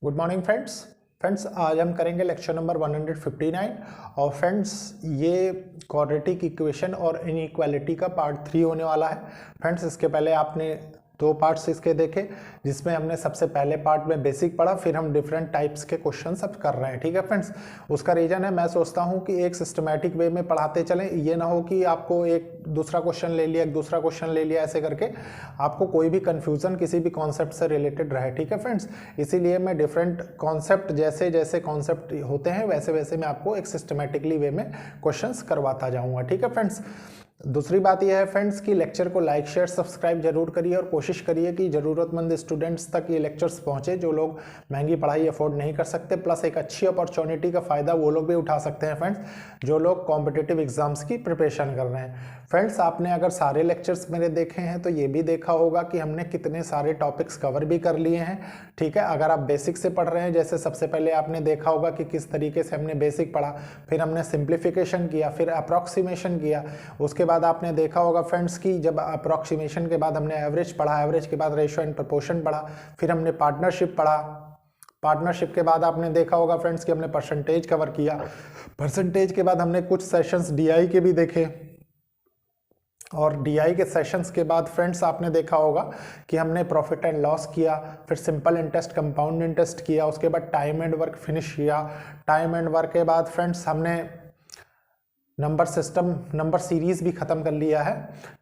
Good morning friends आज हम करेंगे लेक्चर नंबर 159 और फ्रेंड्स ये क्वाड्रेटिक इक्वेशन और इनइक्वालिटी का पार्ट 3 होने वाला है। फ्रेंड्स इसके पहले आपने दो पार्ट्स इसके देखे जिसमें हमने सबसे पहले पार्ट में बेसिक पढ़ा, फिर हम डिफरेंट टाइप्स के क्वेश्चन सब कर रहे हैं। ठीक है फ्रेंड्स, उसका रीज़न है मैं सोचता हूँ कि एक सिस्टमैटिक वे में पढ़ाते चलें, ये ना हो कि आपको एक दूसरा क्वेश्चन ले लिया एक दूसरा क्वेश्चन ले लिया, ऐसे करके आपको कोई भी कन्फ्यूज़न किसी भी कॉन्सेप्ट से रिलेटेड रहे। ठीक है फ्रेंड्स, इसीलिए मैं डिफरेंट कॉन्सेप्ट जैसे जैसे कॉन्सेप्ट होते हैं वैसे वैसे मैं आपको एक सिस्टमैटिकली वे में क्वेश्चंस करवाता जाऊँगा। ठीक है फ्रेंड्स, दूसरी बात यह है फ्रेंड्स कि लेक्चर को लाइक शेयर सब्सक्राइब जरूर करिए और कोशिश करिए कि ज़रूरतमंद स्टूडेंट्स तक ये लेक्चर्स पहुंचे जो लोग महंगी पढ़ाई अफोर्ड नहीं कर सकते, प्लस एक अच्छी अपॉर्चुनिटी का फ़ायदा वो लोग भी उठा सकते हैं फ्रेंड्स जो लोग कॉम्पिटिटिव एग्जाम्स की प्रिपरेशन कर रहे हैं। फ्रेंड्स आपने अगर सारे लेक्चर्स मेरे देखे हैं तो ये भी देखा होगा कि हमने कितने सारे टॉपिक्स कवर भी कर लिए हैं। ठीक है, अगर आप बेसिक से पढ़ रहे हैं, जैसे सबसे पहले आपने देखा होगा कि किस तरीके से हमने बेसिक पढ़ा, फिर हमने सिंप्लीफिकेशन किया, फिर अप्रॉक्सीमेशन किया, उसके बाद आपने देखा होगा फ्रेंड्स कि जब अप्रॉक्सीमेशन के बाद हमने एवरेज पढ़ा, एवरेज के बाद रेशियो एंड प्रपोर्शन पढ़ा, फिर हमने पार्टनरशिप पढ़ा, पार्टनरशिप के बाद आपने देखा होगा फ्रेंड्स कि हमने परसेंटेज कवर किया, परसेंटेज के बाद हमने कुछ सेशंस डीआई के भी देखे और डीआई के सेशंस के बाद फ्रेंड्स आपने देखा होगा कि हमने प्रॉफिट एंड लॉस किया, फिर सिंपल इंटरेस्ट कंपाउंड इंटरेस्ट किया, उसके बाद टाइम एंड वर्क फिनिश किया, टाइम एंड वर्क के बाद फ्रेंड्स हमने नंबर सिस्टम नंबर सीरीज भी ख़त्म कर लिया है।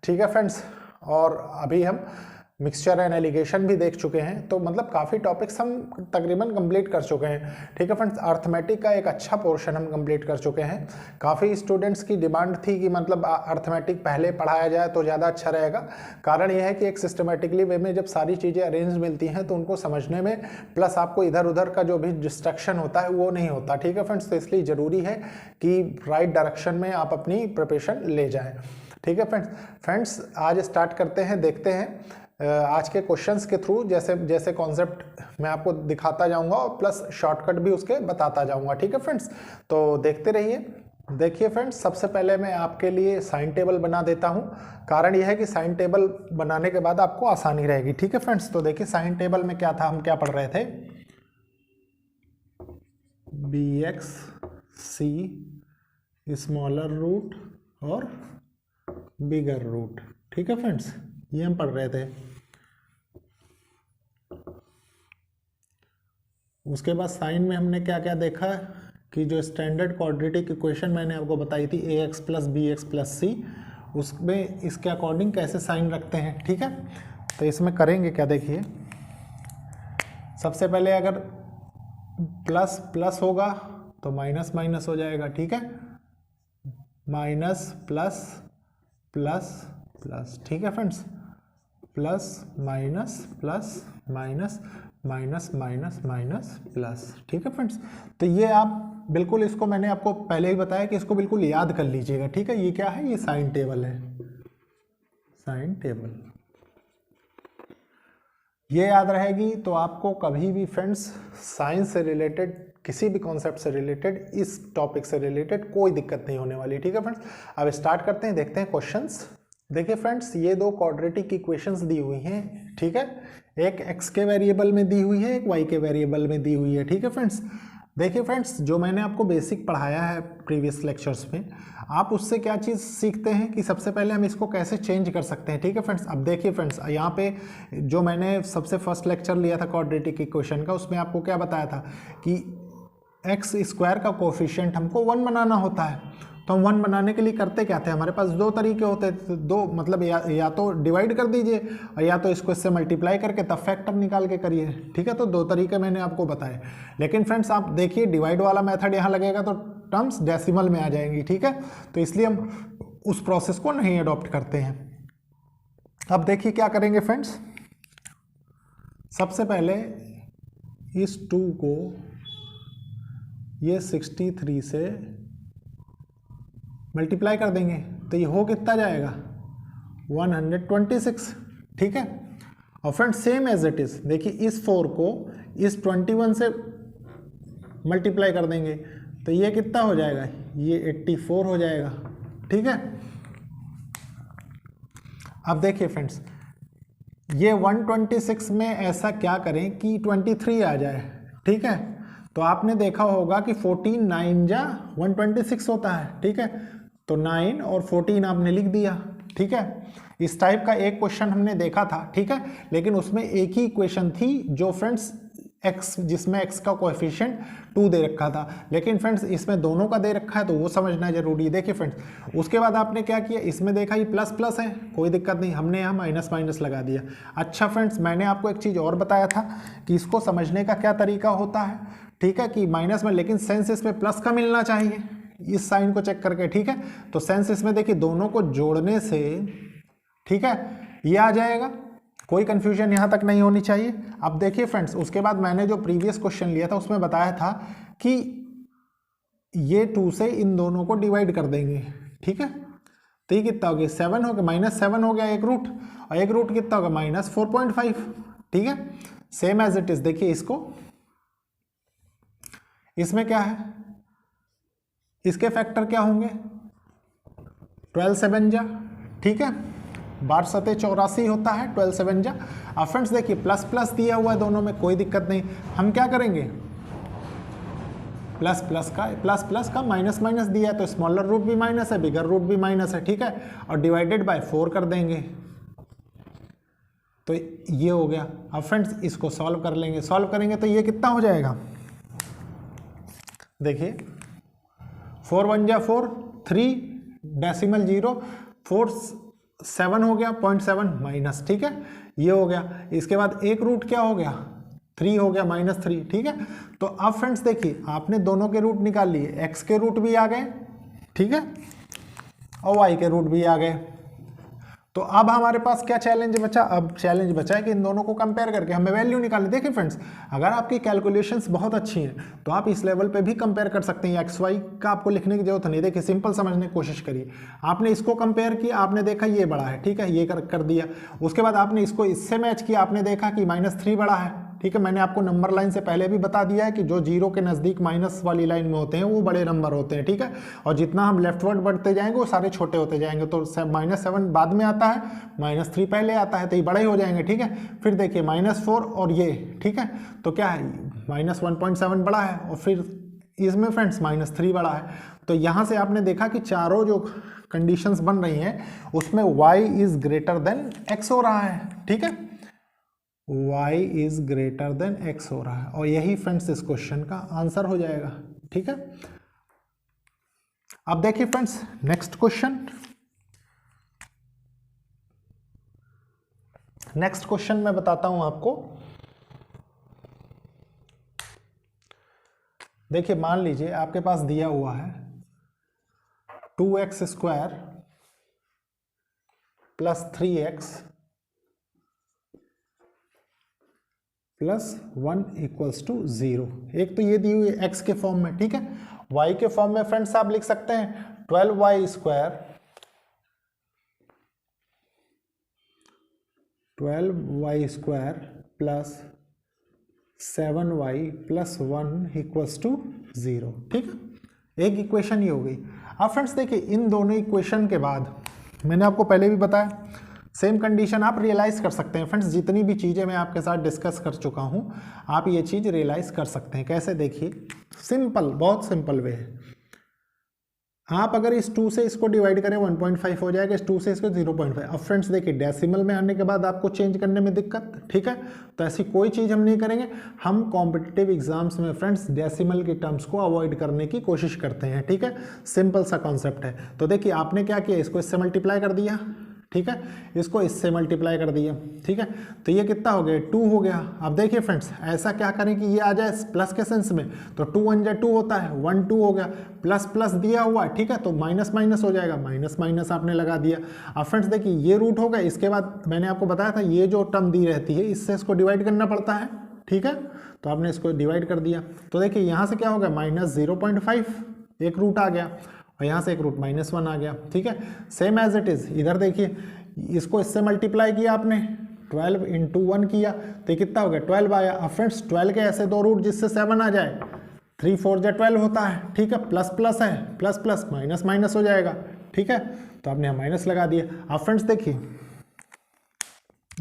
ठीक है फ्रेंड्स, और अभी हम मिक्सचर एंड एलिगेशन भी देख चुके हैं, तो मतलब काफ़ी टॉपिक्स हम तकरीबन कंप्लीट कर चुके हैं। ठीक है फ्रेंड्स, अर्थमेटिक का एक अच्छा पोर्शन हम कंप्लीट कर चुके हैं। काफ़ी स्टूडेंट्स की डिमांड थी कि मतलब अर्थमेटिक पहले पढ़ाया जाए तो ज़्यादा अच्छा रहेगा। कारण यह है कि एक सिस्टमेटिकली वे में जब सारी चीज़ें अरेंज मिलती हैं तो उनको समझने में प्लस आपको इधर उधर का जो भी डिस्ट्रक्शन होता है वो नहीं होता। ठीक है फ्रेंड्स, तो इसलिए ज़रूरी है कि राइट डायरेक्शन में आप अपनी प्रिपरेशन ले जाएँ। ठीक है फ्रेंड्स आज स्टार्ट करते हैं, देखते हैं आज के क्वेश्चंस के थ्रू जैसे जैसे कॉन्सेप्ट मैं आपको दिखाता जाऊंगा और प्लस शॉर्टकट भी उसके बताता जाऊंगा। ठीक है फ्रेंड्स, तो देखते रहिए। देखिए फ्रेंड्स, सबसे पहले मैं आपके लिए साइन टेबल बना देता हूं, कारण यह है कि साइन टेबल बनाने के बाद आपको आसानी रहेगी। ठीक है फ्रेंड्स, तो देखिए साइन टेबल में क्या था, हम क्या पढ़ रहे थे, बी एक्स सी स्मॉलर रूट और बिगर रूट। ठीक है फ्रेंड्स, ये हम पढ़ रहे थे। उसके बाद साइन में हमने क्या क्या देखा कि जो स्टैंडर्ड क्वाड्रेटिक इक्वेशन मैंने आपको बताई थी A x plus B x plus C, उसमें इसके अकॉर्डिंग कैसे साइन रखते हैं। ठीक है, तो इसमें करेंगे क्या, देखिए सबसे पहले अगर प्लस प्लस होगा तो माइनस माइनस हो जाएगा। ठीक है, माइनस प्लस प्लस प्लस। ठीक है friends, plus minus minus minus minus plus. ठीक है फ्रेंड्स, तो ये आप बिल्कुल इसको मैंने आपको पहले ही बताया कि इसको बिल्कुल याद कर लीजिएगा। ठीक है, ये क्या है, ये साइन टेबल है, साइन टेबल ये याद रहेगी तो आपको कभी भी फ्रेंड्स साइंस से रिलेटेड किसी भी कॉन्सेप्ट से रिलेटेड इस टॉपिक से रिलेटेड कोई दिक्कत नहीं होने वाली। ठीक है फ्रेंड्स, अब स्टार्ट करते हैं, देखते हैं क्वेश्चंस। देखिए फ्रेंड्स, ये दो क्वाड्रेटिक इक्वेशंस दी हुई हैं। ठीक है, एक x के वेरिएबल में दी हुई है, एक y के वेरिएबल में दी हुई है। ठीक है फ्रेंड्स, देखिए फ्रेंड्स, जो मैंने आपको बेसिक पढ़ाया है प्रीवियस लेक्चर्स में, आप उससे क्या चीज़ सीखते हैं कि सबसे पहले हम इसको कैसे चेंज कर सकते हैं। ठीक है फ्रेंड्स, अब देखिए फ्रेंड्स, यहाँ पे जो मैंने सबसे फर्स्ट लेक्चर लिया था क्वाड्रेटिक इक्वेशन का, उसमें आपको क्या बताया था कि एक्स स्क्वायर का कोफिशिएंट हमको 1 बनाना होता है। तो हम 1 बनाने के लिए करते क्या थे, हमारे पास दो तरीके होते थे, दो मतलब या तो डिवाइड कर दीजिए और या तो इसको इससे मल्टीप्लाई करके तब फैक्टर निकाल के करिए। ठीक है, तो दो तरीके मैंने आपको बताए। लेकिन फ्रेंड्स आप देखिए डिवाइड वाला मेथड यहाँ लगेगा तो टर्म्स डेसिमल में आ जाएंगी। ठीक है, तो इसलिए हम उस प्रोसेस को नहीं अडॉप्ट करते हैं। अब देखिए क्या करेंगे फ्रेंड्स, सबसे पहले इस 2 को ये 63 से मल्टीप्लाई कर देंगे तो ये हो कितना जाएगा, 126। ठीक है, और friends same as it is देखिए इस 4 को इस 21 से मल्टीप्लाई कर देंगे तो ये कितना हो जाएगा, ये 84 हो जाएगा। ठीक है, अब देखिए फ्रेंड्स, ये 126 में ऐसा क्या करें कि 23 आ जाए। ठीक है। तो आपने देखा होगा कि 14 9 जा 126 होता है, ठीक है। तो 9 और 14 आपने लिख दिया, ठीक है। इस टाइप का एक क्वेश्चन हमने देखा था, ठीक है, लेकिन उसमें एक ही इक्वेशन थी जो फ्रेंड्स x, जिसमें x का कोएफिशिएंट 2 दे रखा था, लेकिन फ्रेंड्स इसमें दोनों का दे रखा है तो वो समझना जरूरी है। देखिए फ्रेंड्स, उसके बाद आपने क्या किया, इसमें देखा ये प्लस प्लस है, कोई दिक्कत नहीं, हमने यहाँ माइनस माइनस लगा दिया। अच्छा फ्रेंड्स, मैंने आपको एक चीज़ और बताया था कि इसको समझने का क्या तरीका होता है, ठीक है, कि माइनस में लेकिन सेंस इसमें प्लस का मिलना चाहिए, इस साइन को चेक करके, ठीक है। तो सेंस इसमें देखिए दोनों को जोड़ने से, ठीक है, ये आ जाएगा, कोई कंफ्यूजन यहाँ तक नहीं होनी चाहिए। अब देखिए फ्रेंड्स, उसके बाद मैंने जो प्रीवियस क्वेश्चन लिया था उसमें बताया था कि ये 2 से इन दोनों को डिवाइड कर देंगे, ठीक है। तो ये कितना हो गया, 7 हो गया, -7 हो गया एक रूट, और एक रूट कितना होगा -4.5, ठीक है। सेम एज इट इज देखिए इसको, इसमें क्या है, इसके फैक्टर क्या होंगे, 12 7 जा, ठीक है, 12 7 84 होता है, 12 7 जा। अब फ्रेंड्स देखिए प्लस प्लस दिया हुआ है दोनों में, कोई दिक्कत नहीं, हम क्या करेंगे, प्लस प्लस का माइनस माइनस दिया है तो स्मॉलर रूट भी माइनस है, बिगर रूट भी माइनस है, ठीक है, और डिवाइडेड बाय 4 कर देंगे, तो ये हो गया। अब फ्रेंड्स इसको सॉल्व कर लेंगे, सॉल्व करेंगे तो ये कितना हो जाएगा, देखिए 4 1 जा 4, 3 डेसिमल 0, 4 7 हो गया 0.7 माइनस, ठीक है, ये हो गया। इसके बाद एक रूट क्या हो गया, 3 हो गया -3, ठीक है। तो अब फ्रेंड्स देखिए आपने दोनों के रूट निकाल लिए, x के रूट भी आ गए, ठीक है, और y के रूट भी आ गए। तो अब हमारे पास क्या चैलेंज बचा, अब चैलेंज बचा है कि इन दोनों को कंपेयर करके हमें वैल्यू निकालनी। देखिए फ्रेंड्स, अगर आपकी कैलकुलेशंस बहुत अच्छी हैं तो आप इस लेवल पे भी कंपेयर कर सकते हैं, एक्स वाई का आपको लिखने की जरूरत नहीं। देखिए सिंपल समझने की कोशिश करिए, आपने इसको कंपेयर किया, आपने देखा ये बड़ा है, ठीक है, ये कर दिया। उसके बाद आपने इसको इससे मैच किया, आपने देखा कि -3 बड़ा है, ठीक है। मैंने आपको नंबर लाइन से पहले भी बता दिया है कि जो 0 के नज़दीक माइनस वाली लाइन में होते हैं वो बड़े नंबर होते हैं, ठीक है, और जितना हम लेफ्टवर्ड बढ़ते जाएंगे वो सारे छोटे होते जाएंगे। तो -7 बाद में आता है, -3 पहले आता है, तो ये बड़े ही हो जाएंगे, ठीक है। फिर देखिए -4 और ये, ठीक है, तो क्या है, -1.7 बड़ा है, और फिर इसमें फ्रेंड्स -3 बड़ा है। तो यहाँ से आपने देखा कि चारों जो कंडीशंस बन रही हैं उसमें y is greater then x हो रहा है, ठीक है, y is greater then x हो रहा है, और यही फ्रेंड्स इस क्वेश्चन का आंसर हो जाएगा, ठीक है। अब देखिए friends next question, next question मैं बताता हूं आपको। देखिए मान लीजिए आपके पास दिया हुआ है 2x square plus 3x plus 1 equals to 0। एक तो ये दी हुई है x के फॉर्म में, ठीक है। y के फॉर्म में फ्रेंड्स आप लिख सकते हैं 12y square 12y square plus 7y plus 1 equals to 0, ठीक है। एक इक्वेशन ये हो गई। अब फ्रेंड्स देखिए इन दोनों इक्वेशन के बाद मैंने आपको पहले भी बताया, सेम कंडीशन आप रियलाइज कर सकते हैं। फ्रेंड्स जितनी भी चीज़ें मैं आपके साथ डिस्कस कर चुका हूं, आप ये चीज़ रियलाइज कर सकते हैं। कैसे, देखिए सिंपल, बहुत सिंपल वे है। आप अगर इस 2 से इसको डिवाइड करें 1.5 हो जाएगा, इस 2 से इसको 0.5। अब फ्रेंड्स देखिए डेसिमल में आने के बाद आपको चेंज करने में दिक्कत, ठीक है, तो ऐसी कोई चीज़ हम नहीं करेंगे। हम कॉम्पिटिटिव एग्जाम्स में फ्रेंड्स डेसिमल के टर्म्स को अवॉइड करने की कोशिश करते हैं, ठीक है, सिंपल सा कॉन्सेप्ट है। तो देखिए आपने क्या किया, इसको इससे मल्टीप्लाई कर दिया, ठीक है, इसको इससे मल्टीप्लाई कर दिया, ठीक है, तो ये कितना हो गया, 2 हो गया। अब देखिए फ्रेंड्स ऐसा क्या करें कि ये आ जाए प्लस के सेंस में, तो 2 1 जा 2 होता है, 1 2 हो गया, प्लस प्लस दिया हुआ, ठीक है, तो माइनस माइनस हो जाएगा, माइनस माइनस आपने लगा दिया। अब फ्रेंड्स देखिए ये रूट हो गया, इसके बाद मैंने आपको बताया था ये जो टर्म दी रहती है इससे इसको डिवाइड करना पड़ता है, ठीक है, तो आपने इसको डिवाइड कर दिया। तो देखिए यहाँ से क्या हो गया, -0.5 एक रूट आ गया, और यहाँ से एक रूट -1 आ गया, ठीक है। सेम एज इट इज इधर देखिए, इसको इससे मल्टीप्लाई किया आपने, 12 × 1 किया, तो कितना हो गया, 12 आया। अब फ्रेंड्स 12 के ऐसे दो रूट जिससे 7 आ जाए, 3 4 जा 12 होता है, ठीक है, प्लस प्लस है, प्लस प्लस माइनस माइनस हो जाएगा, ठीक है, तो आपने माइनस लगा दिया। अब फ्रेंड्स देखिए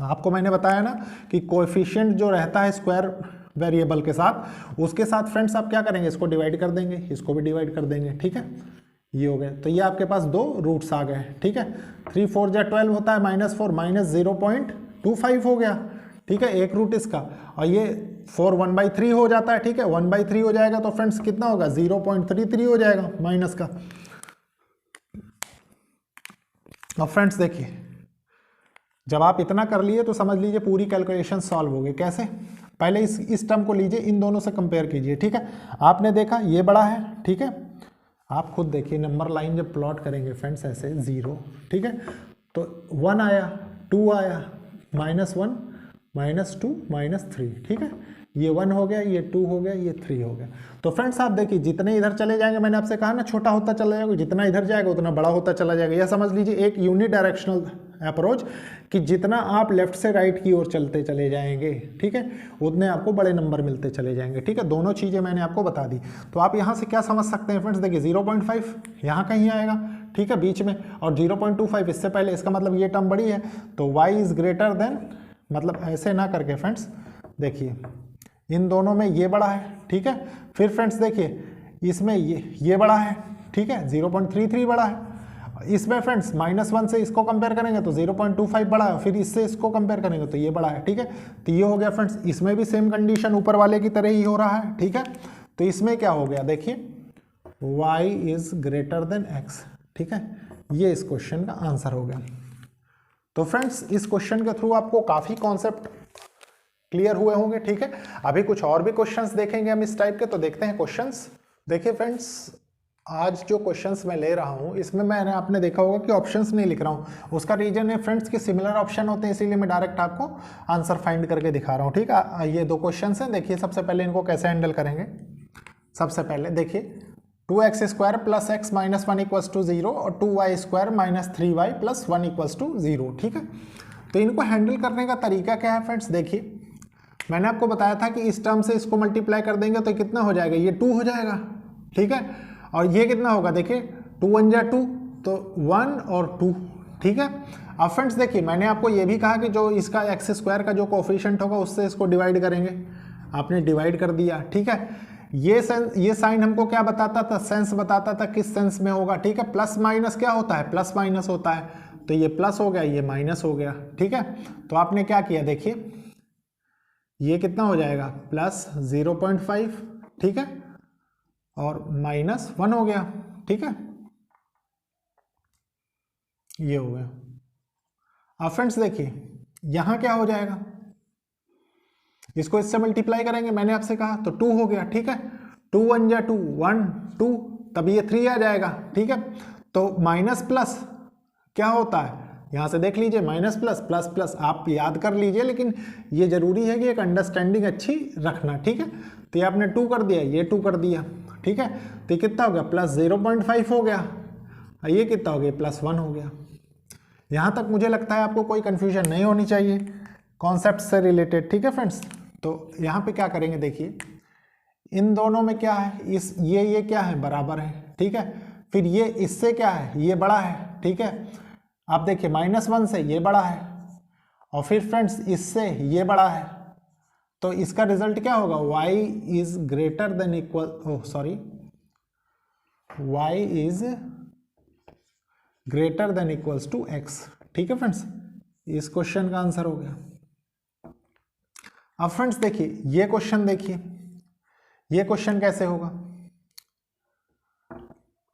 आपको मैंने बताया ना कि कोएफिशिएंट जो रहता है स्क्वायर वेरिएबल के साथ, उसके साथ फ्रेंड्स आप क्या करेंगे, इसको डिवाइड कर देंगे, इसको भी डिवाइड कर देंगे, ठीक है, ये हो गए। तो ये आपके पास दो रूट्स आ गए, ठीक है। 3 4 जा 12 होता है, -4 -0.25 हो गया, ठीक है, एक रूट इसका, और ये 4 1/3 हो जाता है, ठीक है, 1/3 हो जाएगा तो फ्रेंड्स कितना होगा, 0.33 हो जाएगा माइनस का। और फ्रेंड्स देखिए, जब आप इतना कर लिए तो समझ लीजिए पूरी कैलकुलेशन सॉल्व हो गई। कैसे, पहले इस टर्म को लीजिए, इन दोनों से कंपेयर कीजिए, ठीक है। आपने देखा ये बड़ा है, ठीक है, आप खुद देखिए नंबर लाइन जब प्लॉट करेंगे फ्रेंड्स ऐसे 0, ठीक है, तो 1 आया, 2 आया, -1 -2 -3, ठीक है, ये 1 हो गया, ये 2 हो गया, ये 3 हो गया। तो फ्रेंड्स आप देखिए जितने इधर चले जाएंगे, मैंने आपसे कहा ना छोटा होता चला जाएगा, जितना इधर जाएगा उतना बड़ा होता चला जाएगा। यह समझ लीजिए एक यूनिडायरेक्शनल अप्रोच कि जितना आप लेफ्ट से राइट की ओर चलते चले जाएंगे, ठीक है, उतने आपको बड़े नंबर मिलते चले जाएंगे, ठीक है। दोनों चीज़ें मैंने आपको बता दी। तो आप यहाँ से क्या समझ सकते हैं फ्रेंड्स, देखिए 0.5 यहाँ कहीं आएगा, ठीक है, बीच में, और 0.25 इससे पहले, इसका मतलब ये टर्म बड़ी है, तो y इज़ ग्रेटर देन, मतलब ऐसे ना करके फ्रेंड्स देखिए इन दोनों में ये बड़ा है, ठीक है। फिर फ्रेंड्स देखिए इसमें ये बड़ा है, ठीक है, 0.33 बड़ा है। इसमें फ्रेंड्स -1 से इसको कंपेयर करेंगे तो 0.25 बड़ा है, फिर इससे इसको कंपेयर करेंगे तो ये बड़ा है, ठीक है। तो ये हो गया फ्रेंड्स, इसमें भी सेम कंडीशन ऊपर वाले की तरह ही हो रहा है, ठीक है। तो इसमें क्या हो गया, देखिए y is greater then x, ठीक है, ये इस क्वेश्चन का आंसर हो गया। तो फ्रेंड्स इस क्वेश्चन के थ्रू आपको काफ़ी कॉन्सेप्ट क्लियर हुए होंगे, ठीक है। अभी कुछ और भी क्वेश्चंस देखेंगे हम इस टाइप के, तो देखते हैं क्वेश्चंस। देखिए फ्रेंड्स, आज जो क्वेश्चंस मैं ले रहा हूँ इसमें मैंने आपने देखा होगा कि ऑप्शंस नहीं लिख रहा हूँ। उसका रीजन है फ्रेंड्स कि सिमिलर ऑप्शन होते हैं, इसीलिए मैं डायरेक्ट आपको आंसर फाइंड करके दिखा रहा हूँ, ठीक है। ये दो क्वेश्चन हैं, देखिए सबसे पहले इनको कैसे हैंडल करेंगे। सबसे पहले देखिए 2x² + x - 1 = 0 और 2y² - 3y + 1 = 0, ठीक है। तो इनको हैंडल करने का तरीका क्या है फ्रेंड्स, देखिए मैंने आपको बताया था कि इस टर्म से इसको मल्टीप्लाई कर देंगे तो कितना हो जाएगा, ये 2 हो जाएगा, ठीक है। और ये कितना होगा, देखिए 2 1 जा 2, तो 1 और 2, ठीक है। अब फ्रेंड्स देखिए मैंने आपको ये भी कहा कि जो इसका x² का जो कोफिशिएंट होगा उससे इसको डिवाइड करेंगे, आपने डिवाइड कर दिया, ठीक है। ये साइन हमको क्या बताता था, सेंस बताता था, किस सेंस में होगा, ठीक है। प्लस माइनस क्या होता है, प्लस माइनस होता है, तो ये प्लस हो गया, ये माइनस हो गया, ठीक है। तो आपने क्या किया, देखिए ये कितना हो जाएगा, +0.5, ठीक है, और -1 हो गया, ठीक है, ये हो गया। अब फ्रेंड्स देखिए यहां क्या हो जाएगा, इसको इससे मल्टीप्लाई करेंगे, मैंने आपसे कहा, तो 2 हो गया, ठीक है। 2 1 जा 2, 1 2, तब ये 3 आ जाएगा, ठीक है। तो माइनस प्लस क्या होता है, यहां से देख लीजिए, माइनस प्लस प्लस प्लस, आप याद कर लीजिए, लेकिन ये जरूरी है कि एक अंडरस्टैंडिंग अच्छी रखना, ठीक है। तो ये आपने 2 कर दिया, ये 2 कर दिया, ठीक है। तो ये कितना हो गया, +0.5 हो गया, और ये कितना हो गया, +1 हो गया। यहां तक मुझे लगता है आपको कोई कंफ्यूजन नहीं होनी चाहिए कॉन्सेप्ट से रिलेटेड, ठीक है फ्रेंड्स। तो यहाँ पे क्या करेंगे, देखिए इन दोनों में क्या है, ये क्या है, बराबर है, ठीक है। फिर ये इससे क्या है, ये बड़ा है, ठीक है। आप देखिए -1 से ये बड़ा है, और फिर फ्रेंड्स इससे ये बड़ा है, तो इसका रिजल्ट क्या होगा, y is greater than equal, sorry, y is greater than equals to x, ठीक है फ्रेंड्स। इस क्वेश्चन का आंसर हो गया। अब फ्रेंड्स देखिए ये क्वेश्चन, देखिए ये क्वेश्चन कैसे होगा,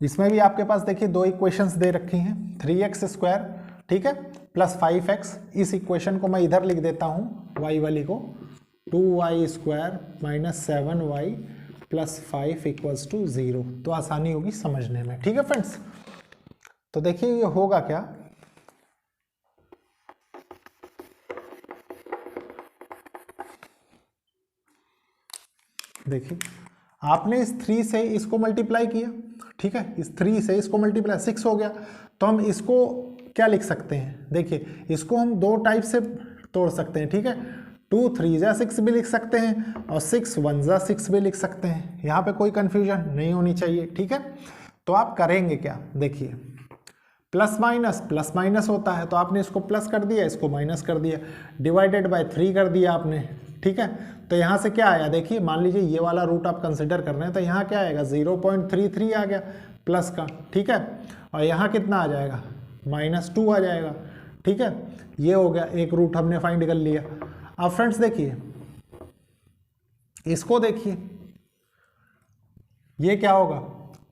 इसमें भी आपके पास देखिए दो इक्वेशंस दे रखी हैं, 3x², ठीक है, +5x। इस इक्वेशन को मैं इधर लिख देता हूं, y वाली को, 2y² - 7y + 5 = 0, तो आसानी होगी समझने में, ठीक है फ्रेंड्स। तो देखिए ये होगा क्या, देखिए आपने इस 3 से इसको मल्टीप्लाई किया, ठीक है, इस 3 से इसको मल्टीप्लाई, 6 हो गया। तो हम इसको क्या लिख सकते हैं, देखिए इसको हम दो टाइप से तोड़ सकते हैं, ठीक है। 2 3 जा 6 भी लिख सकते हैं, और 6 1 जा 6 भी लिख सकते हैं, यहाँ पे कोई कंफ्यूजन नहीं होनी चाहिए, ठीक है। तो आप करेंगे क्या, देखिए प्लस माइनस होता है, तो आपने इसको प्लस कर दिया, इसको माइनस कर दिया, डिवाइडेड बाय 3 कर दिया आपने, ठीक है। तो यहाँ से क्या आया, देखिए मान लीजिए ये वाला रूट आप कंसिडर कर रहे हैं, तो यहाँ क्या आएगा 0.33 आ गया प्लस का, ठीक है। और यहाँ कितना आ जाएगा -2 आ जाएगा, ठीक है। ये हो गया, एक रूट हमने फाइंड कर लिया। अब फ्रेंड्स देखिए इसको, देखिए ये क्या होगा,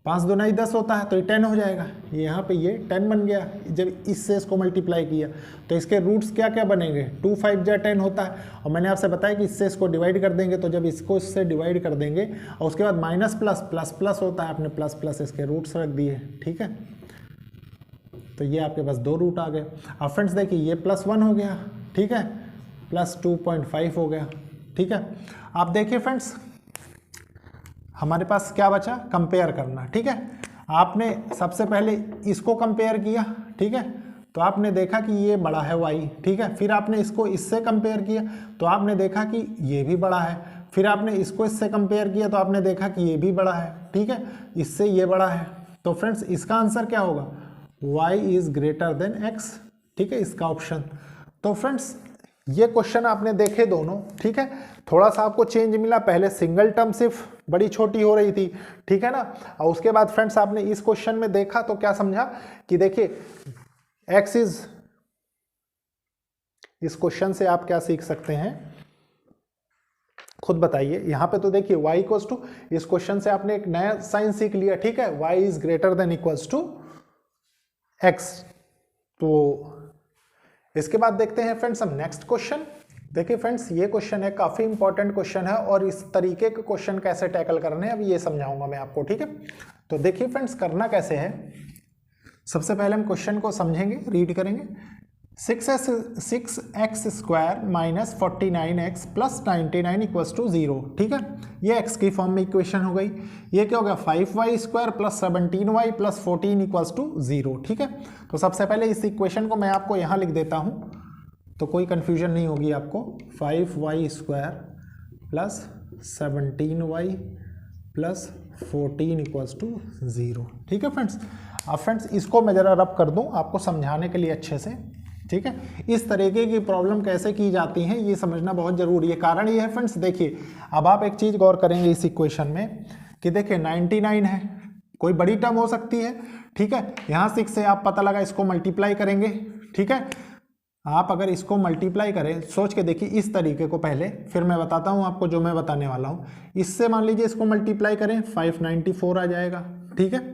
5 दूना 10 होता है, तो ये 10 हो जाएगा। ये यहाँ पे ये 10 बन गया जब इससे इसको मल्टीप्लाई किया। तो इसके रूट्स क्या क्या बनेंगे, 2 5 जा 10 होता है। और मैंने आपसे बताया कि इससे इसको डिवाइड कर देंगे, तो जब इसको इससे डिवाइड कर देंगे और उसके बाद माइनस प्लस प्लस प्लस होता है, आपने प्लस प्लस इसके रूट्स रख दिए, ठीक है। तो ये आपके पास 2 रूट आ गए। अब फ्रेंड्स देखिए ये +1 हो गया, ठीक है, प्लस 2.5 हो गया, ठीक है। आप देखिए फ्रेंड्स हमारे पास क्या बचा, कंपेयर करना, ठीक है। आपने सबसे पहले इसको कंपेयर किया, ठीक है, तो आपने देखा कि ये बड़ा है y, ठीक है। फिर आपने इसको इससे कंपेयर किया तो आपने देखा कि ये भी बड़ा है। फिर आपने इसको इससे कंपेयर किया तो आपने देखा कि ये भी बड़ा है, ठीक है, इससे ये बड़ा है। तो फ्रेंड्स इसका आंसर क्या होगा, y is greater then x, ठीक है, इसका ऑप्शन। तो फ्रेंड्स ये क्वेश्चन आपने देखे दोनों, ठीक है। थोड़ा सा आपको चेंज मिला, पहले सिंगल टर्म सिर्फ बड़ी छोटी हो रही थी, ठीक है ना। और उसके बाद फ्रेंड्स आपने इस क्वेश्चन में देखा तो क्या समझा कि देखिए x इज, इस क्वेश्चन से आप क्या सीख सकते हैं खुद बताइए। यहां पे तो देखिए y इक्वल्स टू, इस क्वेश्चन से आपने एक नया साइन सीख लिया, ठीक है, y is greater than equals to x। तो इसके बाद देखते हैं फ्रेंड्स हम नेक्स्ट क्वेश्चन। देखिए फ्रेंड्स ये क्वेश्चन है, काफी इंपॉर्टेंट क्वेश्चन है, और इस तरीके के क्वेश्चन कैसे टैकल करने हैं अभी ये समझाऊंगा मैं आपको, ठीक है। तो देखिए फ्रेंड्स करना कैसे है, सबसे पहले हम क्वेश्चन को समझेंगे, रीड करेंगे। 6x square minus 49x plus 99 equals to 0, ठीक है। ये x की फॉर्म में इक्वेशन हो गई। ये क्या हो गया, 5y square plus 17y plus 14 equals to 0, ठीक है। तो सबसे पहले इस इक्वेशन को मैं आपको यहाँ लिख देता हूँ तो कोई कन्फ्यूजन नहीं होगी आपको। 5y square plus 17y plus 14 equals to 0, ठीक है फ्रेंड्स। अब फ्रेंड्स इसको मैं ज़रा रब कर दूँ आपको समझाने के लिए अच्छे से, ठीक है। इस तरीके की प्रॉब्लम कैसे की जाती हैं ये समझना बहुत ज़रूरी है। कारण ये है फ्रेंड्स, देखिए अब आप एक चीज़ गौर करेंगे इस इक्वेशन में कि देखिए 99 है, कोई बड़ी टर्म हो सकती है, ठीक है। यहाँ 6 से आप पता लगा इसको मल्टीप्लाई करेंगे, ठीक है। आप अगर इसको मल्टीप्लाई करें, सोच के देखिए इस तरीके को पहले, फिर मैं बताता हूँ आपको जो मैं बताने वाला हूँ। इससे मान लीजिए इसको मल्टीप्लाई करें 594 आ जाएगा, ठीक है।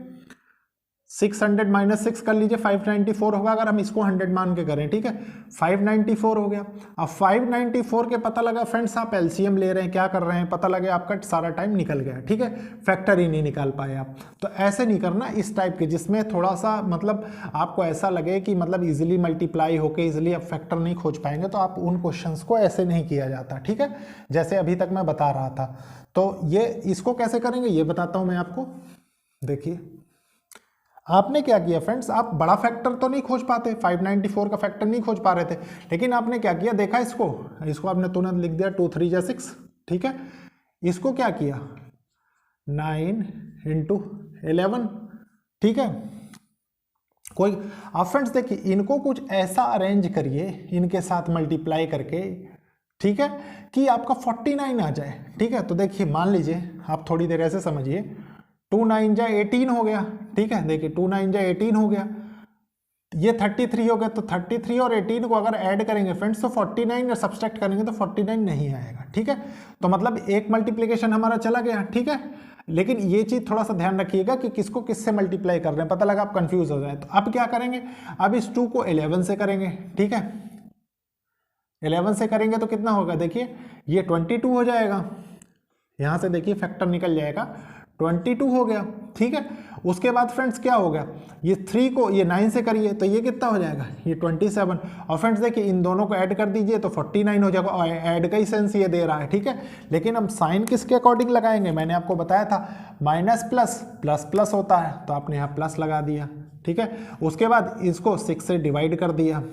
600 माइनस 6 कर लीजिए 594 होगा, अगर हम इसको 100 मान के करें, ठीक है। 594 हो गया। अब 594 के पता लगा फ्रेंड्स, आप एलसीएम ले रहे हैं, क्या कर रहे हैं, पता लगे आपका सारा टाइम निकल गया, ठीक है, फैक्टर ही नहीं निकाल पाए आप। तो ऐसे नहीं करना, इस टाइप के जिसमें थोड़ा सा मतलब आपको ऐसा लगे कि मतलब इजिली मल्टीप्लाई होकर इजिली आप फैक्टर नहीं खोज पाएंगे, तो आप उन क्वेश्चन को ऐसे नहीं किया जाता, ठीक है, जैसे अभी तक मैं बता रहा था। तो ये इसको कैसे करेंगे ये बताता हूँ मैं आपको। देखिए आपने क्या किया फ्रेंड्स, आप बड़ा फैक्टर तो नहीं खोज पाते, 594 का फैक्टर नहीं खोज पा रहे थे, लेकिन आपने क्या किया, देखा इसको आपने तुरंत लिख दिया 2 3 जा 6, ठीक है। इसको क्या किया 9 × 11, ठीक है। कोई आप फ्रेंड्स देखिए इनको कुछ ऐसा अरेंज करिए इनके साथ मल्टीप्लाई करके, ठीक है, कि आपका 49 आ जाए, ठीक है। तो देखिए मान लीजिए आप थोड़ी देर ऐसे समझिए, 2 9 जा 18 हो गया, ठीक है। देखिए 2 9 जा 18 हो गया, ये 33 हो गया। तो 33 और 18 को अगर ऐड करेंगे फ्रेंड्स तो 49 सब्सट्रैक्ट करेंगे तो 49 नहीं आएगा, ठीक है। तो मतलब एक मल्टीप्लिकेशन हमारा चला गया, ठीक है। लेकिन ये चीज थोड़ा सा ध्यान रखिएगा कि किसको किससे मल्टीप्लाई कर रहे हैं, पता लगा आप कंफ्यूज हो जाए। तो अब क्या करेंगे, अब इस 2 को 11 से करेंगे, ठीक है। 11 से करेंगे तो कितना होगा, देखिए ये 22 हो जाएगा, यहां से देखिए फैक्टर निकल जाएगा, 22 हो गया, ठीक है। उसके बाद फ्रेंड्स क्या हो गया, ये 3 को ये 9 से करिए तो ये कितना हो जाएगा, ये 27। और फ्रेंड्स देखिए इन दोनों को ऐड कर दीजिए तो 49 हो जाएगा, और ऐड का ही सेंस ये दे रहा है, ठीक है। लेकिन हम साइन किसके अकॉर्डिंग लगाएंगे, मैंने आपको बताया था माइनस प्लस प्लस प्लस होता है, तो आपने यहाँ प्लस लगा दिया, ठीक है। उसके बाद इसको 6 से डिवाइड कर दिया,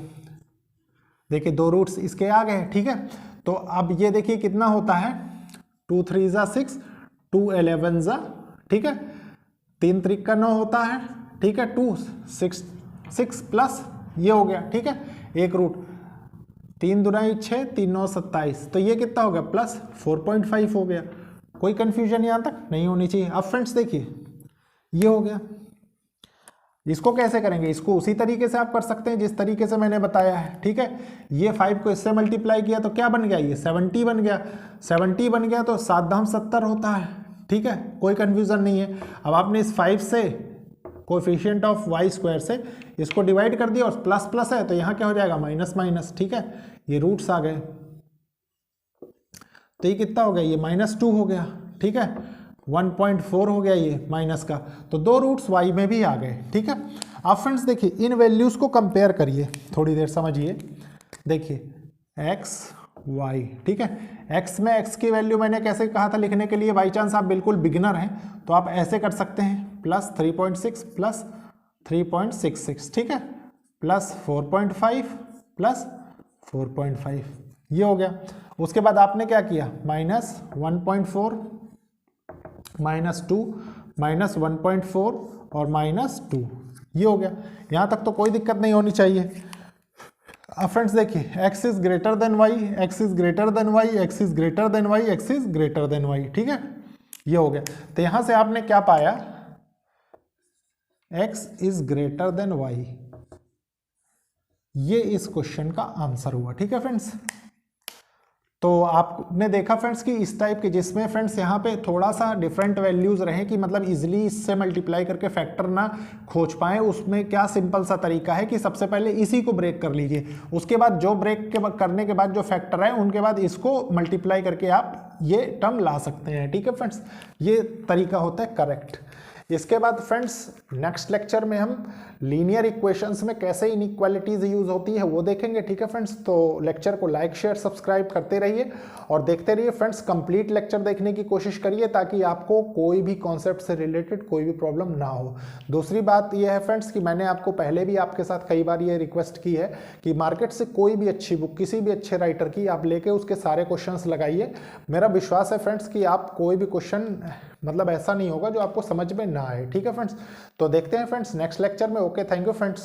देखिए 2 रूट्स इसके आ गए, ठीक है। तो अब ये देखिए कितना होता है, 2 3 जा 6, 2 11 जा, ठीक है, 3 3 का 9 होता है, ठीक है। 2 6 6 प्लस ये हो गया, ठीक है, एक रूट 3 दूनी 6, 3 9 27, तो ये कितना हो गया प्लस 4.5 हो गया। कोई कंफ्यूजन यहाँ तक नहीं होनी चाहिए। अब फ्रेंड्स देखिए ये हो गया, इसको कैसे करेंगे, इसको उसी तरीके से आप कर सकते हैं जिस तरीके से मैंने बताया है, ठीक है। ये 5 को इससे मल्टीप्लाई किया तो क्या बन गया, ये 70 बन गया, 70 बन गया तो 7 दाम 70 होता है, ठीक है, कोई कंफ्यूजन नहीं है। अब आपने इस 5 से कोएफिशिएंट ऑफ वाई स्क्वायर से इसको डिवाइड कर दिया और प्लस प्लस है तो यहाँ क्या हो जाएगा माइनस माइनस, ठीक है, ये रूट्स आ गए तो ये कितना हो गया, ये -2 हो गया, ठीक है, 1.4 हो गया ये माइनस का, तो 2 रूट्स y में भी आ गए, ठीक है। अब फ्रेंड्स देखिए इन वैल्यूज को कंपेयर करिए, थोड़ी देर समझिए, देखिए x y, ठीक है, x में x की वैल्यू मैंने कैसे कहा था लिखने के लिए, बाई चांस आप बिल्कुल बिगिनर हैं तो आप ऐसे कर सकते हैं, प्लस 3.6 प्लस 3.66, ठीक है, प्लस 4.5 प्लस 4.5, ये हो गया। उसके बाद आपने क्या किया, -1.4 -2 -1.4 और -2, ये हो गया। यहाँ तक तो कोई दिक्कत नहीं होनी चाहिए। अब फ्रेंड्स देखिए x is greater then y, x is greater then y, x is greater then y, x is greater then y, ठीक है, ये हो गया। तो यहां से आपने क्या पाया, x is greater then y, ये इस क्वेश्चन का आंसर हुआ, ठीक है फ्रेंड्स। तो आपने देखा फ्रेंड्स कि इस टाइप के जिसमें फ्रेंड्स यहाँ पे थोड़ा सा डिफरेंट वैल्यूज रहे कि मतलब इजीली इससे मल्टीप्लाई करके फैक्टर ना खोज पाए, उसमें क्या सिंपल सा तरीका है कि सबसे पहले इसी को ब्रेक कर लीजिए, उसके बाद जो ब्रेक के करने के बाद जो फैक्टर है उनके बाद इसको मल्टीप्लाई करके आप ये टर्म ला सकते हैं, ठीक है फ्रेंड्स, ये तरीका होता है करेक्ट। इसके बाद फ्रेंड्स नेक्स्ट लेक्चर में हम लीनियर इक्वेशंस में कैसे इनइक्वालिटीज यूज होती है वो देखेंगे, ठीक है फ्रेंड्स। तो लेक्चर को लाइक शेयर सब्सक्राइब करते रहिए और देखते रहिए फ्रेंड्स, कंप्लीट लेक्चर देखने की कोशिश करिए ताकि आपको कोई भी कॉन्सेप्ट से रिलेटेड कोई भी प्रॉब्लम ना हो। दूसरी बात यह है फ्रेंड्स कि मैंने आपको पहले भी आपके साथ कई बार ये रिक्वेस्ट की है कि मार्केट से कोई भी अच्छी बुक किसी भी अच्छे राइटर की आप लेके उसके सारे क्वेश्चंस लगाइए। मेरा विश्वास है फ्रेंड्स कि आप कोई भी क्वेश्चन मतलब ऐसा नहीं होगा जो आपको समझ में ना आए, ठीक है फ्रेंड्स। तो देखते हैं फ्रेंड्स नेक्स्ट लेक्चर में। Okay, thank you friends.